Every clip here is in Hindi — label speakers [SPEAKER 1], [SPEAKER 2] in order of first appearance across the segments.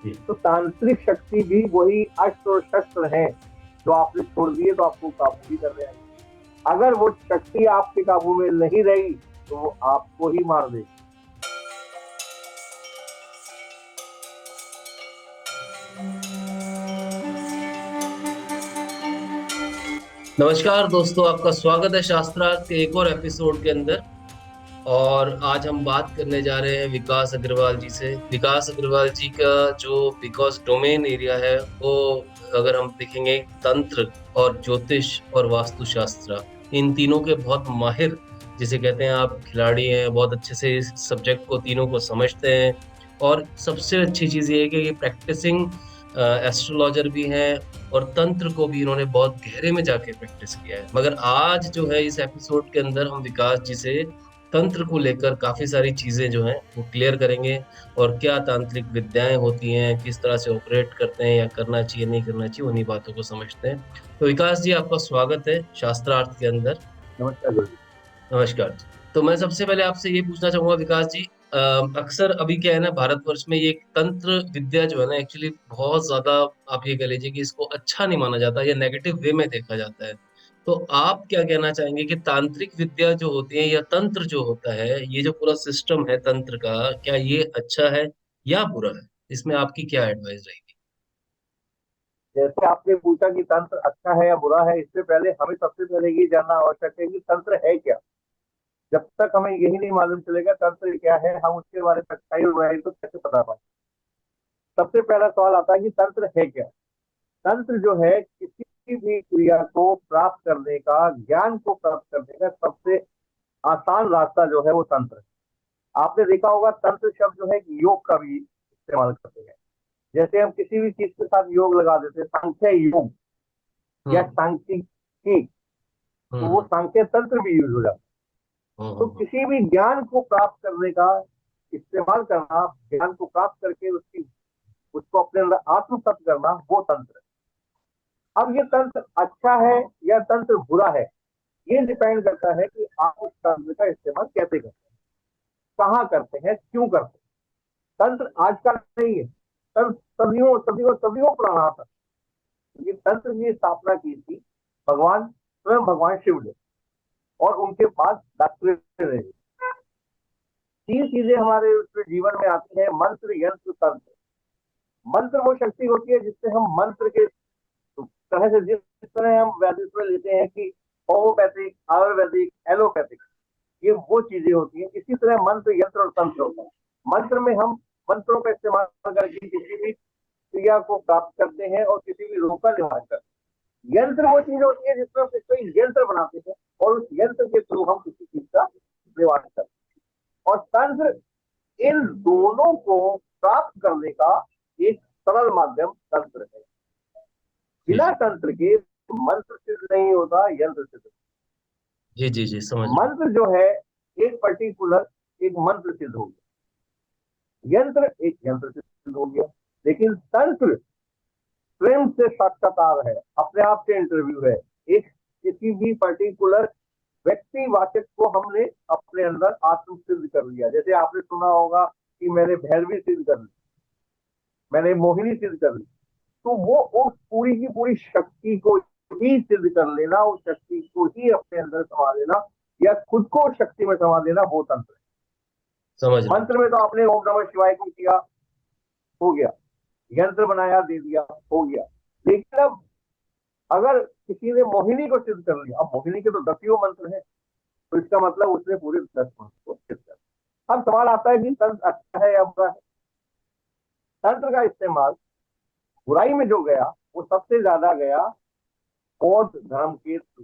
[SPEAKER 1] जी।
[SPEAKER 2] तो तांत्रिक शक्ति भी वही अस्त्र और शस्त्र हैं जो आपने छोड़ दिए तो आपको काबू भी कर रहे हैं। अगर वो शक्ति आपके काबू में नहीं रही तो वो आपको ही मार देगी।
[SPEAKER 1] नमस्कार दोस्तों, आपका स्वागत है शास्त्रार्थ के एक और एपिसोड के अंदर। और आज हम बात करने जा रहे हैं विकास अग्रवाल जी से। विकास अग्रवाल जी का जो बिकॉज डोमेन एरिया है वो, अगर हम देखेंगे, तंत्र और ज्योतिष और वास्तुशास्त्र, इन तीनों के बहुत माहिर, जिसे कहते हैं आप, खिलाड़ी हैं। बहुत अच्छे से इस सब्जेक्ट को, तीनों को समझते हैं। और सबसे अच्छी चीज ये है कि ये प्रैक्टिसिंग एस्ट्रोलॉजर भी हैं, और तंत्र को भी इन्होंने बहुत गहरे में जाके प्रैक्टिस किया है। मगर आज जो है, इस एपिसोड के अंदर हम विकास जी से तंत्र को लेकर काफी सारी चीजें जो हैं वो क्लियर करेंगे। और क्या तांत्रिक विद्याएं होती हैं, किस तरह से ऑपरेट करते हैं, या करना चाहिए नहीं करना चाहिए, उन्हीं बातों को समझते हैं। तो विकास जी, आपका स्वागत है शास्त्रार्थ के अंदर।
[SPEAKER 2] नमस्कार गुरु
[SPEAKER 1] नमस्कार जी। तो मैं सबसे पहले आपसे ये पूछना चाहूंगा विकास जी, अक्सर अभी क्या है ना, भारतवर्ष में ये तंत्र विद्या जो है ना, एक्चुअली बहुत ज्यादा, आप ये कह लीजिए कि इसको अच्छा नहीं माना जाता या नेगेटिव वे में देखा जाता है। तो आप क्या कहना चाहेंगे कि तांत्रिक विद्या जो होती है या तंत्र जो होता है, ये जो पूरा सिस्टम है तंत्र का, क्या ये अच्छा है या बुरा है? इसमें आपकी क्या एडवाइस रहेगी?
[SPEAKER 2] जैसे आपने पूछा कि तंत्र अच्छा है या बुरा है, इससे पहले हमें सबसे पहले ये जानना आवश्यक है कि तंत्र है क्या। जब तक हमें यही नहीं मालूम चलेगा तंत्र क्या है, हम उसके बारे में अच्छाई और बुराई को कैसे पता पाए। सबसे पहला सवाल आता है कि तंत्र है क्या। तंत्र जो है किसी भी क्रिया को प्राप्त करने का, ज्ञान को प्राप्त करने का सबसे आसान रास्ता जो है वो तंत्र है। आपने देखा होगा तंत्र शब्द जो है योग का भी इस्तेमाल करते हैं। जैसे हम किसी भी चीज के साथ योग लगा देते हैं, सांख्य योग या
[SPEAKER 1] हम्म।
[SPEAKER 2] सांख्यिकी, तो वो
[SPEAKER 1] हम्म।
[SPEAKER 2] सांख्य तंत्र भी यूज हो जाता है।
[SPEAKER 1] हम्म।
[SPEAKER 2] तो
[SPEAKER 1] हम्म।
[SPEAKER 2] किसी भी ज्ञान को प्राप्त करने का इस्तेमाल करना, ज्ञान को प्राप्त करके उसकी उसको अपने अंदर आत्मसात करना, वो तंत्र है। अब ये तंत्र अच्छा है या तंत्र बुरा है, ये डिपेंड करता है कि आप उस तंत्र का इस्तेमाल कैसे करते हैं, कहाँ करते हैं, क्यों करते हैं। तंत्र आज का नहीं है, तंत्र सदियों सदियों सदियों पुराना था। ये तंत्र की स्थापना की थी भगवान, स्वयं भगवान शिव ने, और उनके पास डॉक्टरेट रहे। तीन चीजें हमारे उसमें जीवन में आती है: मंत्र, यंत्र, तंत्र। मंत्र वो शक्ति होती है जिससे हम मंत्र के तरह से, जिस तरह हम वैदिक में लेते हैं कि होम्योपैथिक, आयुर्वेदिक, एलोपैथिक, ये वो चीजें होती हैं। इसी तरह मंत्र, यंत्र और तंत्र होता है। मंत्र में हम मंत्रों का इस्तेमाल करके किसी भी क्रिया को प्राप्त करते हैं और किसी भी रोग का निवारण करते हैं। यंत्र वो चीज होती है जिसमें हम कोई यंत्र बनाते हैं और उस यंत्र के थ्रू हम किसी चीज का निवारण करते हैं। और तंत्र इन दोनों को प्राप्त करने का एक सरल माध्यम तंत्र है।
[SPEAKER 1] जी
[SPEAKER 2] बिना
[SPEAKER 1] जी।
[SPEAKER 2] तंत्र के मंत्र सिद्ध नहीं होता, यंत्र सिद्ध।
[SPEAKER 1] जी जी जी, समझ रहा हूँ।
[SPEAKER 2] मंत्र जो है एक पर्टिकुलर एक मंत्र सिद्ध हो गया, यंत्र एक यंत्र सिद्ध हो गया। लेकिन तंत्र स्वयं से साक्षात्कार है, अपने आप से इंटरव्यू है। एक किसी भी पर्टिकुलर व्यक्ति वाचक को हमने अपने अंदर आत्म सिद्ध कर लिया। जैसे आपने सुना होगा कि मैंने भैरवी सिद्ध कर ली, मैंने मोहिनी सिद्ध कर ली। तो वो उस पूरी की पूरी शक्ति को ही सिद्ध कर लेना, उस शक्ति को ही अपने अंदर समा लेना, या खुद को शक्ति में समा देना, वो तंत्र
[SPEAKER 1] समझ
[SPEAKER 2] है।
[SPEAKER 1] रहा हूँ।
[SPEAKER 2] मंत्र में तो आपने ओम नमः शिवाय को किया, हो गया। यंत्र बनाया, दे दिया, हो गया। लेकिन अब अगर किसी ने मोहिनी को सिद्ध कर लिया, अब मोहिनी के तो 10 मंत्र हैं, तो इसका मतलब उसने पूरे 10 मंत्र को सिद्ध कर। अब सवाल आता है कि तंत्र अच्छा है या बुरा है। तंत्र का इस्तेमाल बुराई में जो गया वो सबसे ज्यादा गया बौद्ध धर्म के थ्रू।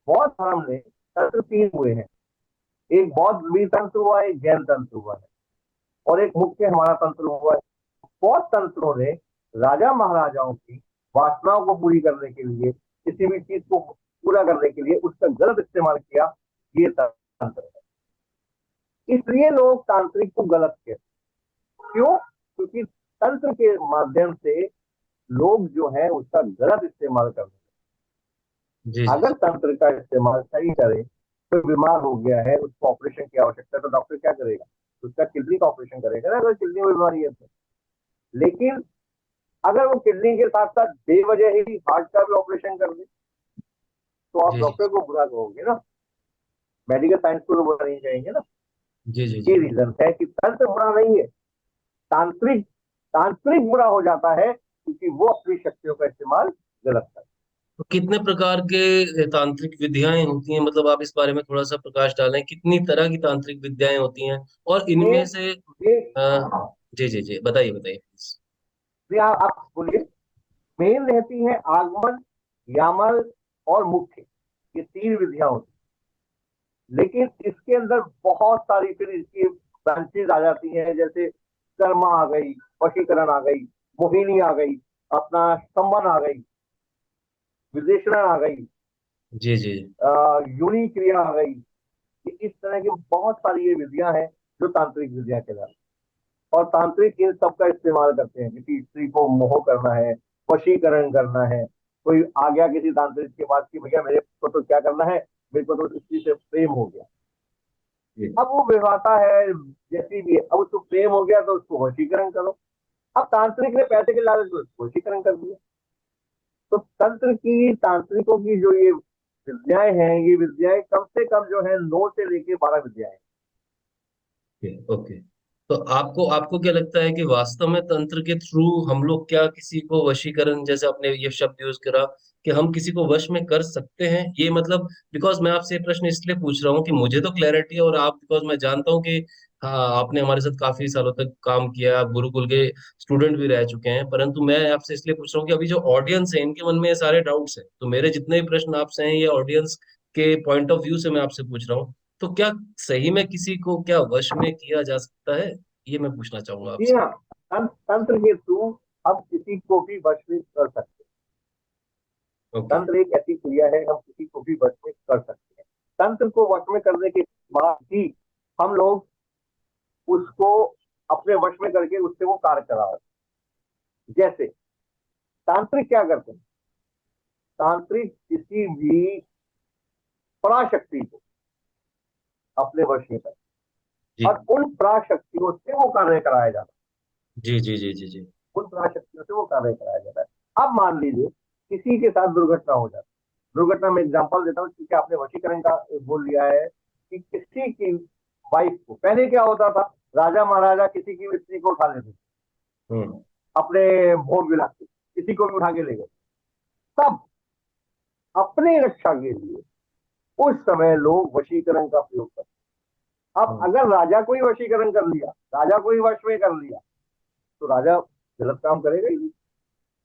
[SPEAKER 2] बौद्ध धर्म ने तंत्र तीन हुए हैं: एक बौद्ध भी तंत्र हुआ है, एक जैन तंत्र हुआ है, और एक मुख्य हमारा तंत्र हुआ है। बौद्ध तंत्रों ने राजा महाराजाओं की वासनाओं को पूरी करने के लिए, किसी भी चीज को पूरा करने के लिए उसका गलत इस्तेमाल किया, ये तंत्र है। इसलिए लोग तांत्रिक को गलत कहते हैं। क्यों? क्योंकि तंत्र के माध्यम से लोग जो है उसका गलत इस्तेमाल करते
[SPEAKER 1] जी
[SPEAKER 2] हैं।
[SPEAKER 1] जी
[SPEAKER 2] अगर तंत्र का इस्तेमाल सही करें, तो बीमार हो गया है, उसको ऑपरेशन की आवश्यकता है, तो डॉक्टर क्या करेगा? उसका किडनी का ऑपरेशन करेगा ना, अगर किडनी में बीमारी है तो। लेकिन अगर वो किडनी के साथ साथ बेवजह ही हार्ट का भी ऑपरेशन कर दे तो आप
[SPEAKER 1] जी जी
[SPEAKER 2] डॉक्टर को बुरा कहोगे ना, मेडिकल साइंस को तो बुरा नहीं कहेंगे ना।
[SPEAKER 1] जी जी
[SPEAKER 2] ये
[SPEAKER 1] जी।
[SPEAKER 2] रीजन है कि तंत्र बुरा नहीं है, तांत्रिक तांत्रिक बुरा हो जाता है क्योंकि वो अपनी शक्तियों का इस्तेमाल गलत करता
[SPEAKER 1] तो कितने प्रकार के तांत्रिक विद्याएं होती हैं, मतलब आप इस बारे में थोड़ा सा प्रकाश डालें, कितनी तरह की तांत्रिक विद्याएं होती हैं और
[SPEAKER 2] है।
[SPEAKER 1] इनमें से
[SPEAKER 2] ये
[SPEAKER 1] जी जी जी, बताइए बताइए प्लीज।
[SPEAKER 2] ये आप बोलिए। मेन रहती है आगमन, यामल और मुख्य, ये तीन विधियां होती हैं। लेकिन इसके अंदर बहुत सारी फिर इसकी ब्रांचेज आ जाती हैं, जैसे कर्मा आ गई, वशीकरण आ गई, मोहिनी आ गई, अपना स्तंभन आ गई, विदेशरण आ गई,
[SPEAKER 1] जी जी
[SPEAKER 2] यूनि क्रिया आ गई। इस तरह की बहुत सारी ये विधियां हैं जो तांत्रिक विधियां कहलाती हैं। और तांत्रिक इन सब का इस्तेमाल करते हैं, किसी स्त्री को मोह करना है, वशीकरण करना है। कोई आ गया किसी तांत्रिक के पास कि भैया मेरे को तो क्या करना है, मेरे को तो स्त्री से प्रेम हो गया।
[SPEAKER 1] जी।
[SPEAKER 2] अब वो विवाहता है जैसी भी है, अब उसको प्रेम हो गया तो उसको वशीकरण करो। अब तांत्रिक ने पैसे के लालच में उसको वशीकरण कर दिया। तो तंत्र की, तांत्रिकों की जो ये विद्याएं हैं, ये विद्याएं कम से कम जो है 9 से लेके 12 विद्याएं।
[SPEAKER 1] Okay okay. तो आपको आपको क्या लगता है कि वास्तव में तंत्र के थ्रू हम लोग क्या किसी को वशीकरण, जैसे आपने ये शब्द यूज करा कि हम किसी को वश में कर सकते हैं, ये मतलब, बिकॉज मैं आपसे ये प्रश्न इसलिए पूछ रहा हूँ कि मुझे तो क्लैरिटी है, और आप, बिकॉज मैं जानता हूँ कि हाँ आपने हमारे साथ काफी सालों तक काम किया, आप गुरुकुल के स्टूडेंट भी रह चुके हैं, परंतु मैं आपसे इसलिए पूछ रहा हूँ कि अभी जो ऑडियंस है इनके मन में ये सारे डाउट्स हैं, तो मेरे जितने भी प्रश्न आपसे हैं ये ऑडियंस के पॉइंट ऑफ व्यू से मैं आपसे पूछ रहा हूँ। तो क्या सही में किसी को क्या वश में किया जा सकता है, ये मैं पूछना चाहूंगा
[SPEAKER 2] जी
[SPEAKER 1] आपसे।
[SPEAKER 2] हाँ, तंत्र के थ्रू हम किसी को भी वश में कर सकते हैं।
[SPEAKER 1] ओके।
[SPEAKER 2] तंत्र एक ऐसी क्रिया है, हम किसी को भी वश में कर सकते हैं। तंत्र को वश में करने के बाद ही हम लोग उसको अपने वश में करके उससे वो कार्य करा। जैसे तांत्रिक क्या करते हैं, तांत्रिक किसी भी पराशक्ति को अपने वश में करते
[SPEAKER 1] जी
[SPEAKER 2] हैं और उन पराशक्तियों से वो कार्य कराया जाता
[SPEAKER 1] जी जी जी जी जी।
[SPEAKER 2] है, उन पराशक्तियों से वो कार्य कराया जाता है। अब मान लीजिए किसी के साथ दुर्घटना हो जाती है। दुर्घटना में एग्जांपल देता हूँ, क्योंकि आपने वशीकरण का बोल लिया है कि किसी की वाइफ को, पहले क्या होता था, राजा महाराजा किसी की स्त्री को उठा लेते थे
[SPEAKER 1] हम्म।
[SPEAKER 2] अपने भोग विलास के, किसी को भी उठा के ले गए। तब अपनी रक्षा के लिए उस समय लोग वशीकरण का प्रयोग करते। अब
[SPEAKER 1] हम्म
[SPEAKER 2] अगर राजा को ही वशीकरण कर लिया, राजा को ही वश में कर लिया, तो राजा गलत काम करेगा ही नहीं।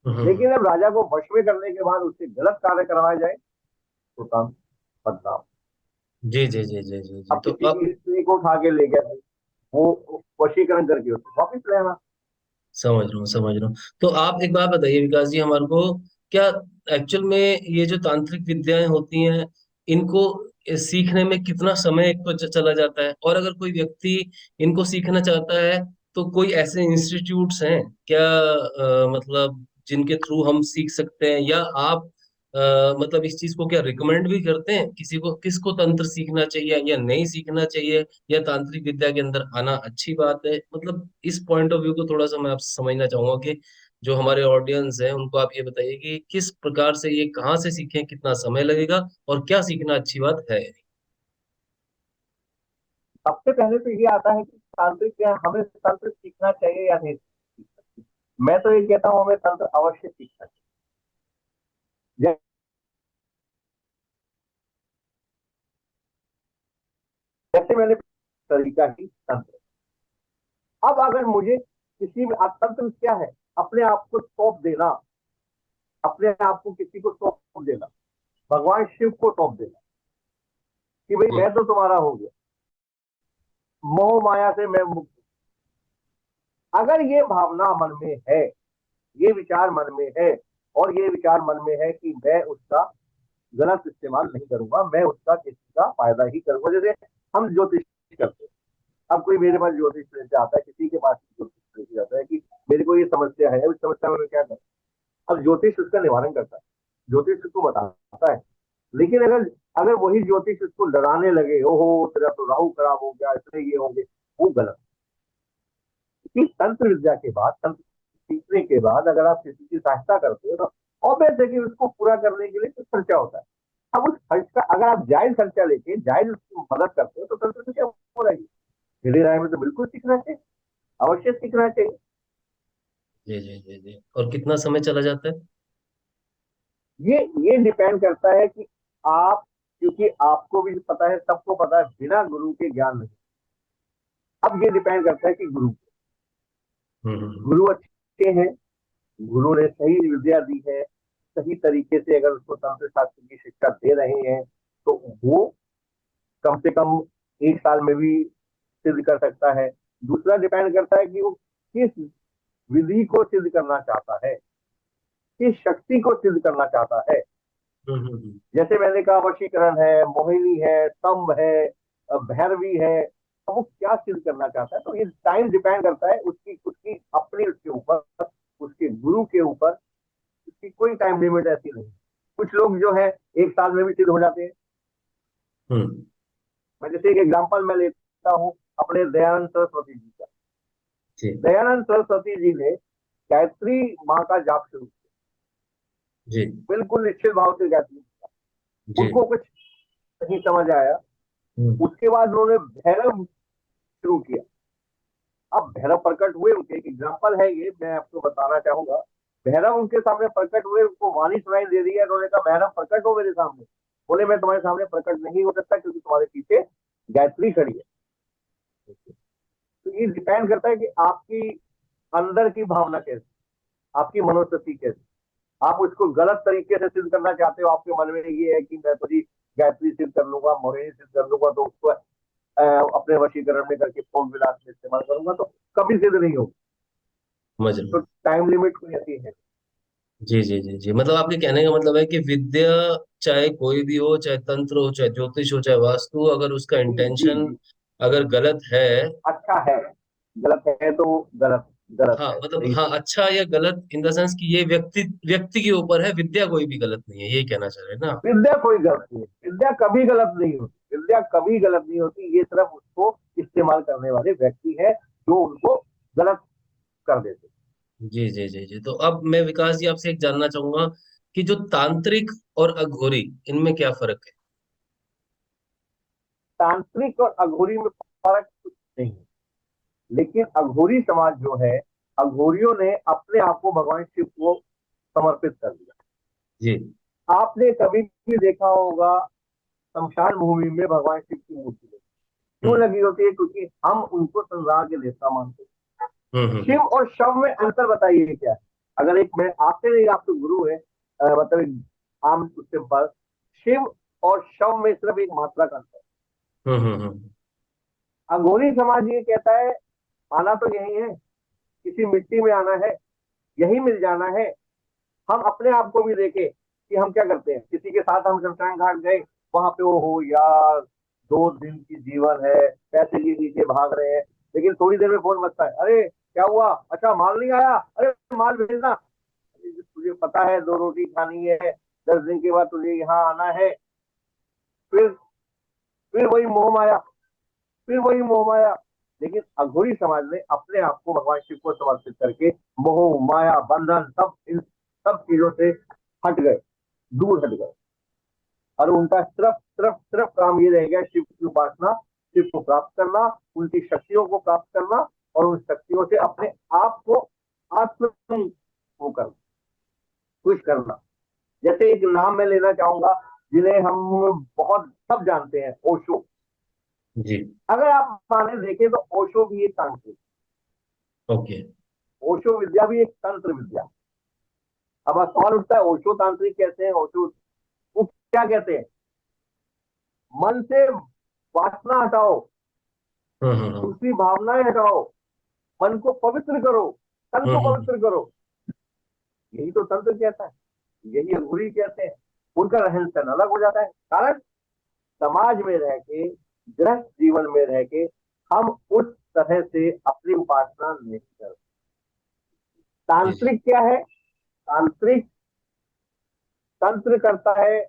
[SPEAKER 1] हम्म।
[SPEAKER 2] लेकिन अब राजा को वश में करने के बाद उससे गलत कार्य करवाया जाए तो काम बदनाम।
[SPEAKER 1] जी जी जी जी जी जी।
[SPEAKER 2] अब
[SPEAKER 1] तो
[SPEAKER 2] किसी
[SPEAKER 1] अब
[SPEAKER 2] की स्त्री को उठा के ले गया, वो वशीकरण करके उसको वापिस लेना।
[SPEAKER 1] समझ रहा हूँ। तो आप एक बात बताइए विकास जी हमारे को, क्या एक्चुअल में ये जो तांत्रिक विद्याएं होती हैं इनको सीखने में कितना समय एक तो चला जाता है, और अगर कोई व्यक्ति इनको सीखना चाहता है तो कोई ऐसे इंस्टीट्यूट्स हैं क्या, मतलब जिनके थ्रू हम सीख सकते हैं, या आप मतलब इस चीज को क्या रिकमेंड भी करते हैं किसी को, किसको तंत्र सीखना चाहिए या नहीं सीखना चाहिए, या तांत्रिक विद्या के अंदर आना अच्छी बात है, मतलब इस पॉइंट ऑफ व्यू को थोड़ा सा मैं आपसे समझना चाहूंगा कि जो हमारे ऑडियंस है उनको आप ये बताइए कि किस प्रकार से ये कहाँ से सीखें, कितना समय लगेगा, और क्या सीखना अच्छी बात है।
[SPEAKER 2] सबसे पहले तो ये आता है कि तांत्रिक क्या, हमें तंत्र सीखना चाहिए या नहीं। मैं तो ये कहता हूँ हमें तंत्र अवश्य सीखना चाहिए। जैसे मैंने तरीका ही तंत्र। अब अगर मुझे किसी में, तंत्र क्या है, अपने आप को सौंप देना, अपने आप को किसी को सौंप देना, भगवान शिव को सौंप देना कि भाई
[SPEAKER 1] जी
[SPEAKER 2] मैं तो तुम्हारा हो गया, मोह माया से मैं मुक्त। अगर ये भावना मन में है, ये विचार मन में है, और ये विचार मन में है कि मैं उसका गलत इस्तेमाल नहीं करूंगा, मैं उसका किसी का फायदा ही करूंगा। जैसे हम ज्योतिष करते हैं, अब कोई मेरे पास ज्योतिष लेते आता है, किसी के पास ज्योतिष लेते जाता है कि मेरे को ये समस्या है, उस समस्या में मैं क्या करूं। अब ज्योतिष उसका निवारण करता है, ज्योतिष उसको बताता है। लेकिन अगर अगर वही ज्योतिष उसको डराने लगे, ओहो तेरा तो राहु खराब हो गया, इसलिए ये होंगे, वो गलत। क्योंकि तंत्र विद्या के बाद तंत्र सीखने के बाद अगर आप किसी की सहायता करते हो तो ऑब्वियस है कि उसको पूरा करने के लिए कुछ खर्चा होता है। अब उस खर्च का अगर आप जायज खर्चा लेके जायज उसकी मदद करते हो तो तंत्र से क्या हो रहा है? मेरी राय में तो बिल्कुल सीखना चाहिए, अवश्य सीखना चाहिए।
[SPEAKER 1] जी जी जी जी। और कितना समय चला जाता है?
[SPEAKER 2] ये डिपेंड करता है कि आप, क्योंकि आपको भी पता है, सबको पता है, बिना गुरु के ज्ञान नहीं। अब ये डिपेंड करता है कि
[SPEAKER 1] हम्म।
[SPEAKER 2] गुरु अच्छे हैं, गुरु ने सही विद्या दी है, सही तरीके से अगर उसको तंत्र शास्त्र की शिक्षा दे रहे हैं तो वो कम से कम 1 साल में भी सिद्ध कर सकता है। दूसरा डिपेंड करता है कि वो किस विधि को सिद्ध करना चाहता है, किस शक्ति को सिद्ध करना चाहता है।
[SPEAKER 1] हम्म।
[SPEAKER 2] जैसे मैंने कहा, वशीकरण है, मोहिनी है, स्तंभ है, भैरवी है, तो वो क्या सिद्ध करना चाहता है। तो ये टाइम डिपेंड करता है उसकी उसकी अपनी, उसके ऊपर, उसके गुरु के ऊपर। उसकी कोई टाइम लिमिट ऐसी नहीं। कुछ लोग जो है 1 साल में भी सिद्ध हो जाते हैं।
[SPEAKER 1] हम्म।
[SPEAKER 2] मैं जैसे एक एग्जांपल मैं लेता हूँ अपने दयानंद सरस्वती जी का।
[SPEAKER 1] जी
[SPEAKER 2] दयानंद सरस्वती जी ने गायत्री माँ का जाप शुरू किया,
[SPEAKER 1] जी
[SPEAKER 2] बिल्कुल निश्चित भाव से गायत्री।
[SPEAKER 1] जी।
[SPEAKER 2] उनको कुछ नहीं समझ आया,
[SPEAKER 1] हम्म
[SPEAKER 2] उसके बाद उन्होंने भैरव शुरू किया। अब भैरव प्रकट हुए, उनके एक एग्जाम्पल है ये, मैं आपको बताना चाहूंगा। भैरव उनके सामने प्रकट हुए, उनको वाणी सुनाई दे रही है, उन्होंने कहा भैरव प्रकट हो मेरे सामने। बोले मैं तुम्हारे सामने प्रकट नहीं हो सकता क्योंकि तुम्हारे पीछे गायत्री खड़ी है। तो ये डिपेंड करता है कि आपकी अंदर की भावना कैसी, आपकी मनोस्थिति कैसी। आप उसको गलत तरीके से सिद्ध करना चाहते हो, आपके मन में ये है कि मैं तो जी गायत्री सिद्ध कर लूंगा, मोहिनी सिद्ध कर लूंगा, तो उसको अपने वशीकरण में करके फोन विलास में इस्तेमाल करूंगा, तो कभी सिद्ध नहीं होगा।
[SPEAKER 1] समझ रहा
[SPEAKER 2] तो
[SPEAKER 1] हूँ।
[SPEAKER 2] टाइम लिमिट कोई ऐसी है।
[SPEAKER 1] जी जी जी जी। मतलब आपके कहने का मतलब है कि विद्या, चाहे कोई भी हो, चाहे तंत्र हो, चाहे ज्योतिष हो, चाहे वास्तु, अगर उसका
[SPEAKER 2] जी जी
[SPEAKER 1] इंटेंशन
[SPEAKER 2] जी।
[SPEAKER 1] अगर गलत है।
[SPEAKER 2] अच्छा है, गलत है तो गलत, गलत
[SPEAKER 1] हाँ
[SPEAKER 2] है,
[SPEAKER 1] मतलब,
[SPEAKER 2] सही
[SPEAKER 1] हाँ,
[SPEAKER 2] से।
[SPEAKER 1] अच्छा या गलत इन द सेंस कि ये व्यक्ति व्यक्ति के ऊपर है, विद्या कोई भी गलत नहीं है, यही कहना चाह रहे हैं ना?
[SPEAKER 2] विद्या कोई गलत नहीं है, विद्या कभी गलत नहीं होती, विद्या कभी गलत नहीं होती। ये सिर्फ उसको इस्तेमाल करने वाले व्यक्ति है जो उनको गलत कर देते।
[SPEAKER 1] जी जी जी जी। तो अब मैं विकास जी आपसे एक जानना चाहूंगा कि जो तांत्रिक और अघोरी, इनमें क्या फर्क है?
[SPEAKER 2] तांत्रिक और अघोरी में फर्क कुछ नहीं है, लेकिन अघोरी समाज जो है, अघोरियों ने अपने आप को भगवान शिव को समर्पित कर दिया।
[SPEAKER 1] जी।
[SPEAKER 2] आपने कभी भी देखा होगा शमशान भूमि में भगवान शिव की मूर्ति लगी। क्यों
[SPEAKER 1] हम्म
[SPEAKER 2] लगी होती है? क्योंकि हम उनको संसार के देवता मानते हैं। शिव
[SPEAKER 1] हम्म।
[SPEAKER 2] और शव में अंतर बताइए क्या है? अगर एक, मैं आपसे नहीं, आप तो गुरु है, मतलब एक आम उससे पर, शिव और शव में सिर्फ एक मात्रा का अंतर
[SPEAKER 1] हम्म।
[SPEAKER 2] है। अघोरी समाज ये कहता है, आना तो यही है, किसी मिट्टी में आना है, यही मिल जाना है। हम अपने आप को भी देखे कि हम क्या करते हैं, किसी के साथ हम शमशान घाट गए, वहां पे वो हो यार, 2 दिन की जीवन है, पैसे के नीचे भाग रहे हैं, लेकिन थोड़ी देर में फोन बजता है, अरे क्या हुआ, अच्छा माल नहीं आया, अरे माल भेजना। तुझे पता है 2 रोटी खानी है, 10 दिन के बाद तुझे यहाँ आना है। फिर फिर वही मोह माया, फिर वही मोह माया। लेकिन अघोरी समाज ने अपने आप को भगवान शिव को समर्पित करके मोह माया बंधन सब, इन सब चीजों से हट गए, दूर हट गए। और उनका सिर्फ सिर्फ सिर्फ काम ये रह गया, शिव की उपासना, शिव को प्राप्त करना, उनकी शक्तियों को प्राप्त करना, और उन शक्तियों से अपने आप को आत्म वो करना, खुश करना। जैसे एक नाम मैं लेना चाहूंगा जिन्हें हम बहुत सब जानते हैं, ओशो।
[SPEAKER 1] जी।
[SPEAKER 2] अगर आप माने देखें तो ओशो भी एक तांत्रिक,
[SPEAKER 1] ओके।
[SPEAKER 2] ओशो विद्या भी एक तंत्र विद्या। अब सवाल उठता है, ओशो तांत्रिक कैसे हैं? ओशो वो क्या कहते हैं? मन से वासना हटाओ,
[SPEAKER 1] हम्म।
[SPEAKER 2] दूसरी भावनाएं हटाओ, मन को पवित्र करो, तन को
[SPEAKER 1] हम्म।
[SPEAKER 2] पवित्र करो। यही तो तंत्र कहता है, यही अघोरी कहते हैं। उनका रहन सहन अलग हो जाता है, कारण समाज में रह के, गृहस्थ जीवन में रह के हम उस तरह से अपनी उपासना नहीं करते।
[SPEAKER 1] जी जी।
[SPEAKER 2] तांत्रिक क्या है? तांत्रिक तंत्र करता है,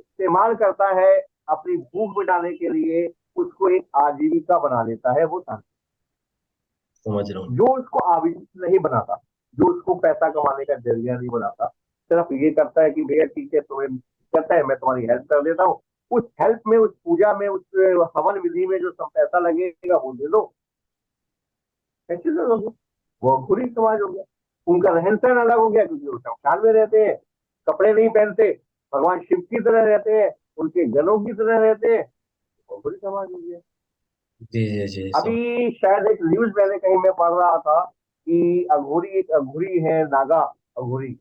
[SPEAKER 2] इस्तेमाल करता है अपनी भूख मिटाने के लिए, उसको एक आजीविका बना लेता है वो तांत्रिक।
[SPEAKER 1] समझ रहा हूँ।
[SPEAKER 2] जो उसको आजीविका नहीं बनाता, जो पैसा कमाने का जरिया नहीं बनाता, सिर्फ ये करता है कि भैया ठीक है तुम्हें कहता है मैं तुम्हारी हेल्प कर देता हूँ, उस हेल्प में, उस पूजा में, उस हवन विधि में जो सब पैसा लगेगा वो दे दो, ऐसे लोग हो गए। वो बुरी समाज हो गया। उनका रहन सहन अलग हो गया क्योंकि वो शमशान में रहते हैं, कपड़े नहीं पहनते, भगवान शिव की तरह रहते हैं, उनके गनों की तरह रहते हैं, वो बुरी समाज हो गया।
[SPEAKER 1] जी जी जी सब।
[SPEAKER 2] अभी शायद एक न्यूज मैंने कहीं में पढ़ रहा था कि अघोरी, एक अघोरी है, नागा अघोरी,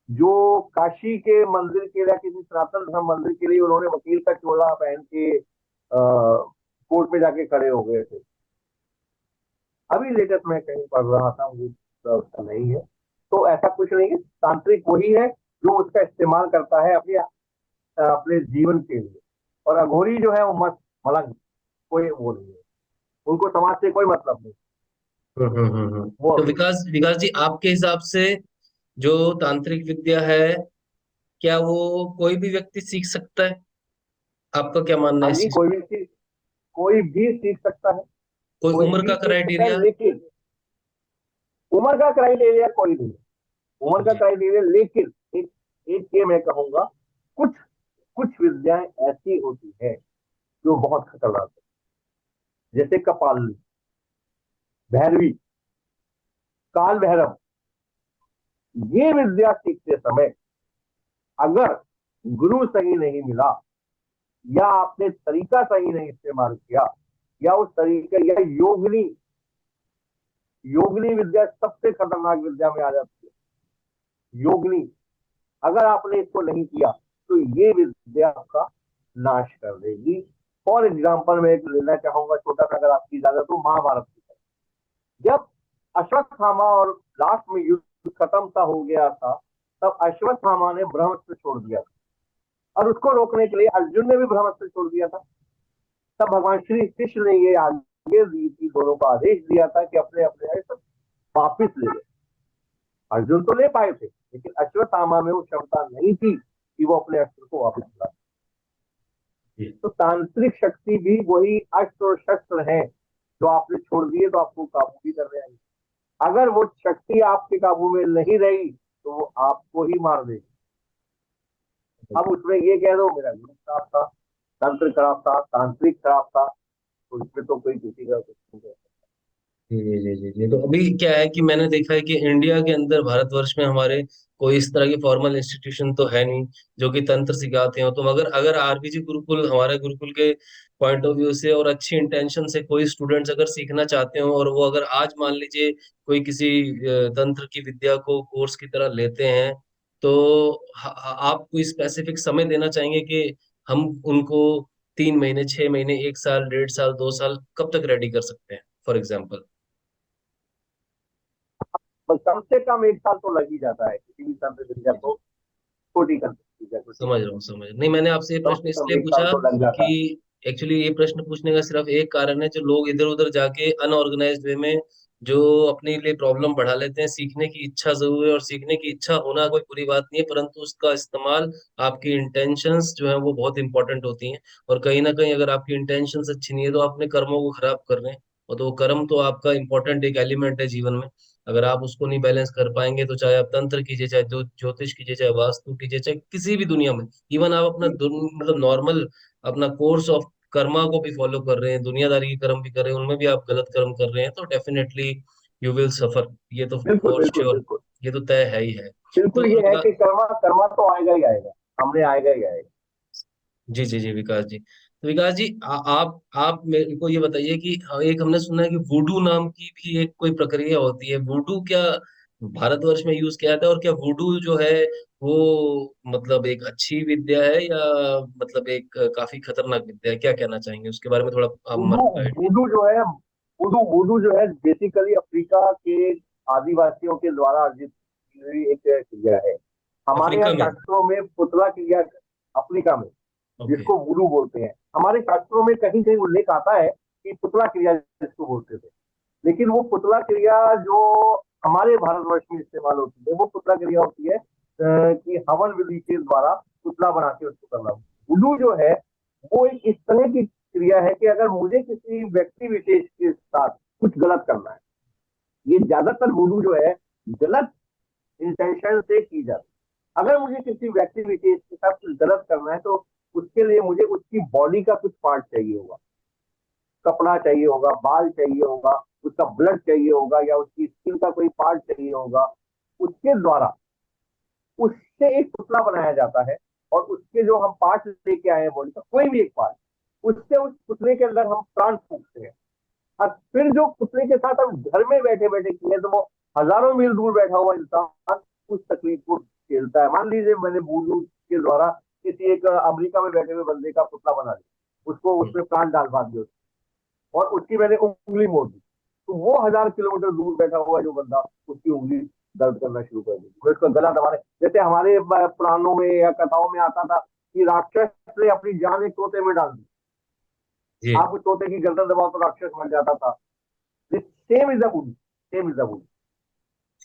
[SPEAKER 2] जो काशी के मंदिर के लिए, किसी सनातन धर्म मंदिर के लिए उन्होंने वकील का चोला पहन के कोर्ट में जाके खड़े हो गए थे। अभी लेटेस्ट मैं कहीं पढ़ रहा था, मुझे उसका नहीं है। तो ऐसा कुछ नहीं है, तांत्रिक वही है जो उसका इस्तेमाल करता है अपने अपने जीवन के लिए। और अघोरी जो है वो मस्त मलंग, कोई वो नहीं है, उनको समाज से कोई मतलब नहीं। वो
[SPEAKER 1] तो
[SPEAKER 2] अघोरी।
[SPEAKER 1] विकास विकास जी, आपके हिसाब से जो तांत्रिक विद्या है, क्या वो कोई भी व्यक्ति सीख सकता है? आपका क्या मानना है
[SPEAKER 2] हाँ
[SPEAKER 1] इस
[SPEAKER 2] जी,
[SPEAKER 1] चीज?
[SPEAKER 2] कोई भी सीख सकता है,
[SPEAKER 1] कोई
[SPEAKER 2] कोई
[SPEAKER 1] उम्र का
[SPEAKER 2] भी सीख सकता है,
[SPEAKER 1] क्राइटेरिया?
[SPEAKER 2] लेकिन उम्र का क्राइटेरिया कोई नहीं है। उम्र का
[SPEAKER 1] जी
[SPEAKER 2] क्राइटेरिया, लेकिन एक एक ये मैं कहूंगा, कुछ कुछ विद्याएं ऐसी होती है जो बहुत खतरनाक है, जैसे कपालनी, भैरवी, काल भैरव। ये विद्या सीखते समय अगर गुरु सही नहीं मिला, या आपने तरीका सही नहीं इस्तेमाल किया, या उस तरीके, या योगिनी, योगिनी विद्या सबसे खतरनाक विद्या में आ जाती है। योगिनी, अगर आपने इसको नहीं किया तो ये विद्या आपका नाश कर देगी। फॉर एग्जाम्पल मैं एक लेना चाहूंगा छोटा सा, अगर आपकी इजाजत हो, महाभारत की तरह। जब अश्वत्थामा और लास्ट में युद्ध खत्म सा हो गया था, तब अश्वत्थामा ने ब्रह्मास्त्र छोड़ दिया था, और उसको रोकने के लिए अर्जुन ने भी ब्रह्मास्त्र छोड़ दिया था। तब भगवान श्री कृष्ण ने ये आगे दी थी, दोनों को आदेश दिया था कि अपने अपने सब वापिस ले ले। अर्जुन तो ले पाए थे, लेकिन अश्वत्थामा में वो क्षमता नहीं थी कि वो अपने अस्त्र को वापस ला।
[SPEAKER 1] जी
[SPEAKER 2] तो तांत्रिक शक्ति भी वही अस्त्र और शस्त्र है, जो आपने छोड़ दिए तो आपको काबू भी कर रहे हैं। अगर वो शक्ति आपके काबू में नहीं रही तो वो आपको ही मार देगी। अब उसमें ये कह दो मेरा गुरु खराब था, तंत्र खराब था, तांत्रिक खराब था, तो इसमें तो कोई किसी का कुछ नहीं कह
[SPEAKER 1] जी जी जी जी जी। तो अभी क्या है कि मैंने देखा है कि इंडिया के अंदर, भारतवर्ष में हमारे कोई इस तरह की फॉर्मल इंस्टीट्यूशन तो है नहीं जो कि तंत्र सिखाते हो। तो मगर अगर आरबीजी गुरुकुल, हमारे गुरुकुल के पॉइंट ऑफ व्यू से और अच्छी इंटेंशन से कोई स्टूडेंट्स अगर सीखना चाहते हो, और वो अगर आज मान लीजिए कोई किसी तंत्र की विद्या को कोर्स की तरह लेते हैं, तो आप कोई स्पेसिफिक समय देना चाहेंगे कि हम उनको 3 महीने, 6 महीने, 1 साल, 1.5 साल, 2 साल कब तक रेडी कर सकते हैं, फॉर एग्जाम्पल?
[SPEAKER 2] बस कम से कम 1 साल तो लग ही जाता है किसी भी तंत्र विद्या
[SPEAKER 1] जी जी,
[SPEAKER 2] को छोटी करने विद्या को ठीक
[SPEAKER 1] समझ
[SPEAKER 2] करने
[SPEAKER 1] रहा हूँ,
[SPEAKER 2] में।
[SPEAKER 1] समझ नहीं, मैंने आपसे ये
[SPEAKER 2] कम
[SPEAKER 1] प्रश्न
[SPEAKER 2] से कम
[SPEAKER 1] इसलिए
[SPEAKER 2] 1 साल
[SPEAKER 1] पूछा
[SPEAKER 2] तो लग जाता
[SPEAKER 1] कि
[SPEAKER 2] है।
[SPEAKER 1] एक्चुअली ये प्रश्न पूछने का सिर्फ एक कारण है, जो लोग इधर उधर जाके अनऑर्गेनाइज्ड वे में जो अपने लिए प्रॉब्लम बढ़ा लेते हैं। सीखने की इच्छा जरूर है, और सीखने की इच्छा होना कोई बुरी बात नहीं है, परंतु उसका इस्तेमाल, आपकी इंटेंशंस जो है वो बहुत इंपॉर्टेंट होती हैं। और कहीं ना कहीं अगर आपकी इंटेंशंस अच्छी नहीं है तो आप अपने कर्मों को खराब कर रहे हैं। और तो वो कर्म तो आपका इंपॉर्टेंट एक एलिमेंट है जीवन में। अगर आप उसको नहीं बैलेंस कर पाएंगे, तो चाहे आप तंत्र कीजिए, चाहे ज्योतिष कीजिए, चाहे वास्तु कीजिए, चाहे किसी भी दुनिया में, इवन आप अपना मतलब नॉर्मल अपना कोर्स ऑफ कर्मा को भी फॉलो कर रहे हैं, दुनियादारी के कर्म भी कर रहे हैं, उनमें भी आप गलत कर्म कर रहे हैं, तो डेफिनेटली यू विल सफर। ये तो
[SPEAKER 2] बिल्कुल
[SPEAKER 1] फॉर
[SPEAKER 2] बिल्कुल
[SPEAKER 1] श्योर,
[SPEAKER 2] बिल्कुल।
[SPEAKER 1] ये तो तय है ही है।
[SPEAKER 2] बिल्कुल
[SPEAKER 1] तो
[SPEAKER 2] ये है कि कर्मा कर्मा तो आएगा ही आएगा, सामने आएगा ही आएगा।
[SPEAKER 1] जी जी जी विकास जी, तो विकास जी, आप मेरे को ये बताइए कि एक हमने सुना है कि वुडू नाम की भी एक कोई प्रक्रिया होती है। वुडू क्या भारतवर्ष में यूज किया जाता है? और क्या वुडू जो है वो मतलब एक अच्छी विद्या है, या मतलब एक काफी खतरनाक विद्या है? क्या कहना चाहेंगे उसके बारे में, थोड़ा आप
[SPEAKER 2] वुडू,
[SPEAKER 1] हमारे गाइड कीजिए।
[SPEAKER 2] वुडू जो है, वुडू जो है बेसिकली अफ्रीका के आदिवासियों के द्वारा अर्जित की हुई एक क्रिया है। हमारे यहाँ
[SPEAKER 1] अफ्रीका में?
[SPEAKER 2] शास्त्रों में पुतला क्रिया, अफ्रीका में,
[SPEAKER 1] ओके।
[SPEAKER 2] जिसको वुडू बोलते हैं, हमारे शास्त्रों में कहीं कहीं उल्लेख आता है कि पुतला क्रिया जिसको बोलते थे। लेकिन वो पुतला क्रिया जो हमारे भारतवर्ष में इस्तेमाल होती है, वो पुतला क्रिया होती है कि हवन विधि के द्वारा पुतला बना के उसको करना। वुडू जो है वो एक इस तरह की क्रिया है कि अगर मुझे किसी व्यक्ति विशेष के साथ कुछ गलत करना है, ये ज्यादातर वुडू जो है गलत इंटेंशन से की जाती है। अगर मुझे किसी व्यक्ति विशेष के साथ कुछ गलत करना है तो उसके लिए मुझे उसकी बॉडी का कुछ पार्ट चाहिए होगा, कपड़ा चाहिए होगा, बाल चाहिए होगा, उसका ब्लड चाहिए होगा, या उसकी स्किन का कोई पार्ट चाहिए होगा। उसके द्वारा उससे एक पुतला बनाया जाता है, और उसके जो हम पार्ट लेके आए हैं बॉडी का कोई भी एक पार्ट, उससे उस पुतले के अंदर हम प्राण फूंकते हैं। और फिर जो पुतले के साथ हम घर में बैठे बैठे किए, तो वो हजारों मील दूर बैठा हुआ इंसान उस तकलीफ को झेलता है। मान लीजिए मैंने ब्लूटूथ के द्वारा किसी एक अमेरिका में बैठे हुए बंदे का पुतला बना दिया, उसको
[SPEAKER 1] हम्म,
[SPEAKER 2] उसमें प्राण डाल दिया, और उसकी मैंने उंगली मोड़ दी, तो वो 1000 किलोमीटर दूर बैठा हुआ जो बंदा, उसकी उंगली दर्द करना शुरू कर दी, फिर उसका गला दबाने। जैसे हमारे पुराणों में या कथाओं में आता था कि राक्षस ने अपनी जान एक तोते में डाल दी,
[SPEAKER 1] जी।
[SPEAKER 2] आप उस तोते की गर्दन दबाओ तो राक्षस मर जाता था। Same is the movie, same is the movie.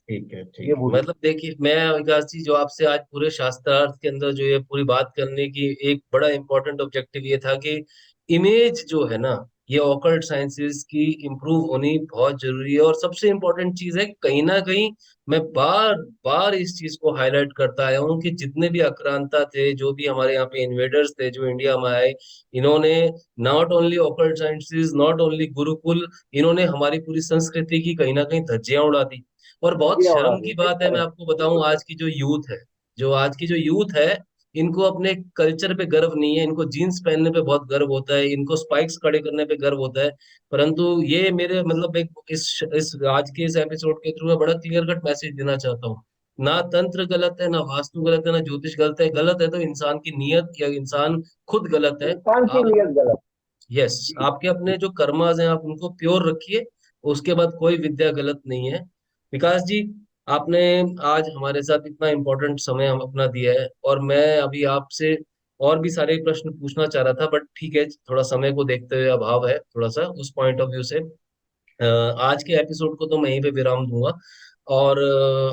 [SPEAKER 1] ठीक है, ठीक
[SPEAKER 2] ये
[SPEAKER 1] है।
[SPEAKER 2] मूवी।
[SPEAKER 1] मतलब देखिए, मैं विकास जी जो आपसे आज पूरे शास्त्रार्थ के अंदर जो ये पूरी बात करने की एक बड़ा इंपॉर्टेंट ऑब्जेक्टिव ये था कि इमेज जो है ना, ये ऑकल्ट साइंसेस की इम्प्रूव होनी बहुत जरूरी है। और सबसे इम्पोर्टेंट चीज है कि कहीं ना कहीं मैं बार बार इस चीज को हाईलाइट करता आया हूँ कि जितने भी आक्रांता थे, जो भी हमारे यहाँ पे इन्वेडर्स थे जो इंडिया में आए, इन्होंने not only occult sciences, not only Gurukul, इन्होंने हमारी पूरी संस्कृति की कहीं ना कहीं धज्जियां उड़ा दी। और बहुत
[SPEAKER 2] ये उड़ा
[SPEAKER 1] शर्म
[SPEAKER 2] दी,
[SPEAKER 1] की
[SPEAKER 2] सही
[SPEAKER 1] बात है,
[SPEAKER 2] कह
[SPEAKER 1] मैं
[SPEAKER 2] रहे हैं,
[SPEAKER 1] आपको
[SPEAKER 2] बिल्कुल
[SPEAKER 1] बताऊं,
[SPEAKER 2] सही।
[SPEAKER 1] आज की जो यूथ है, जो आज की जो यूथ है, इनको अपने कल्चर पे गर्व नहीं है। इनको जीन्स पहनने पे बहुत गर्व होता है, इनको स्पाइक्स खड़े करने पे गर्व होता है। परंतु ये मेरे मतलब एक इस आज के इस एपिसोड के थ्रू मैं बड़ा क्लियर कट मैसेज देना चाहता हूँ। ना तंत्र गलत है, ना वास्तु गलत है, ना ज्योतिष गलत है। गलत है तो इंसान की नीयत, या इंसान खुद गलत है।
[SPEAKER 2] इंसान की
[SPEAKER 1] आप,
[SPEAKER 2] नीयत गलत।
[SPEAKER 1] यस,
[SPEAKER 2] जी
[SPEAKER 1] आपके अपने जो कर्मास हैं आप उनको प्योर रखिए। उसके बाद कोई विद्या गलत नहीं है। विकास जी, आपने आज हमारे साथ इतना इम्पोर्टेंट समय हम अपना दिया है, और मैं अभी आपसे और भी सारे प्रश्न पूछना चाह रहा था, बट ठीक है, थोड़ा समय को देखते हुए अभाव है थोड़ा सा उस पॉइंट ऑफ व्यू से। आज के एपिसोड को तो मैं यहीं पे विराम दूंगा। और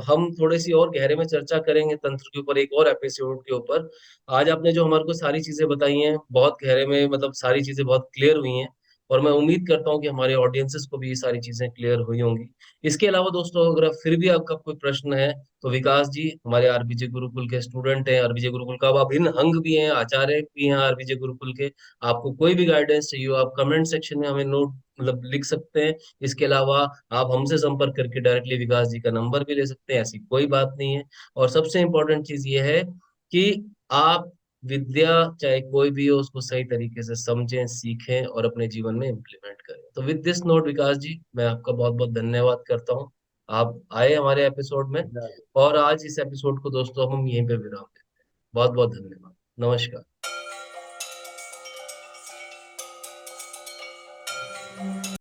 [SPEAKER 1] हम थोड़ी सी और गहरे में चर्चा करेंगे तंत्र के ऊपर एक और एपिसोड के ऊपर। आज आपने जो हमारे को सारी चीजें बताई हैं बहुत गहरे में, मतलब सारी चीजें बहुत क्लियर हुई हैं। और मैं उम्मीद करता हूँ कि हमारे ऑडियंसेस को भी ये सारी चीजें क्लियर हुई होंगी। इसके अलावा दोस्तों, अगर फिर भी आपका कोई प्रश्न है तो विकास जी हमारे आरबीजे गुरुकुल के स्टूडेंट हैं, आरबीजे गुरुकुल का अभिन्न अंग भी हैं, आचार्य भी हैं आरबीजे गुरुकुल के। आपको कोई भी गाइडेंस चाहिए हो, आप कमेंट सेक्शन में हमें नोट मतलब लिख सकते हैं। इसके अलावा आप हमसे संपर्क करके डायरेक्टली विकास जी का नंबर भी ले सकते हैं, ऐसी कोई बात नहीं है। और सबसे इंपॉर्टेंट चीज ये है कि आप विद्या चाहे कोई भी हो उसको सही तरीके से समझें, सीखें और अपने जीवन में इम्प्लीमेंट करें। तो विद दिस नोट विकास जी, मैं आपका बहुत बहुत धन्यवाद करता हूँ, आप आए हमारे एपिसोड में। और आज इस एपिसोड को दोस्तों हम यहीं पे विराम देते हैं। बहुत बहुत धन्यवाद। नमस्कार।